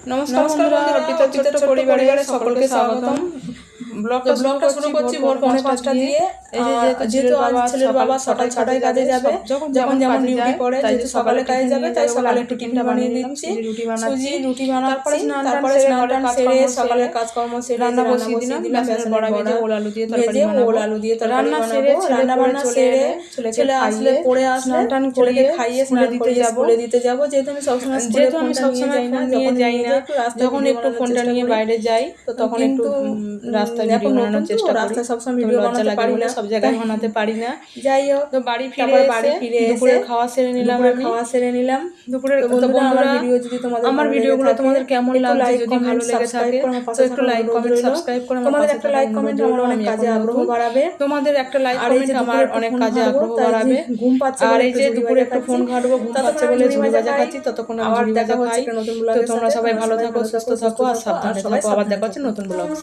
নমস্কার বন্ধুরা, অর্পিতার ছোট্ট পরিবারে সকলকে স্বাগতম। ব্লগটা শুরু করছি ভোর 5:30 দিয়ে। এই যেহেতু ছেলের বাবা সকাল 6টায় কাজে যাবে, যখন যেমন ডিউটি পড়ে, যেহেতু সকালে কাজে যাবে তাই সকালে একটু টিফিন বানিয়ে দিচ্ছি। সুজি রুটি বানাচ্ছি, তারপরে স্নান সেরে সকালের কাজকর্ম সেরে রান্না বসিয়ে দিলাম। বেসনের বড়া ভেজে ওল আলু দিয়ে তরকারি রান্না সেরে রান্না বান্না সেরে ছেলে আসলে পড়ে আসলে টান করে খাইয়ে স্কুলে দিতে যাবো। যেহেতু আমি সবসময় নিয়ে যাই না, যখন একটু ফোনটা নিয়ে বাইরে যাই তো তখন একটু রাস্তায় ভিডিও বানানোর চেষ্টা করি। রাস্তায় সবসময় ভিডিও বানাতে পারি না, সব জায়গায় বানাতে পারি না। যাই হোক, তো বাড়ি ফিরে দুপুরের খাওয়া সেরে নিলাম। দুপুরের আমার ভিডিওগুলো তোমাদের কেমন লাগছে, যদি ভালো লেগে থাকে তো একটু লাইক কমেন্ট সাবস্ক্রাইব করে তোমাদের একটা লাইক কমেন্ট আমার অনেক কাজে আগ্রহ বাড়াবে। তোমাদের একটা লাইক কমেন্ট আমার অনেক কাজে আগ্রহ বাড়াবে। ঘুম পাচ্ছে আর এই যে দুপুরে একটু ফোন ঘাটবো, ঘুম পাচ্ছে বলে ঝুড়ি ভাজা খাচ্ছি, ততক্ষণ আবার দেখা হচ্ছে নতুন ব্লগে। তোমরা সবাই ভালো থাকো, সুস্থ থাকো আর সাবধানে থাকো। আবার দেখা হচ্ছে নতুন ব্লগ।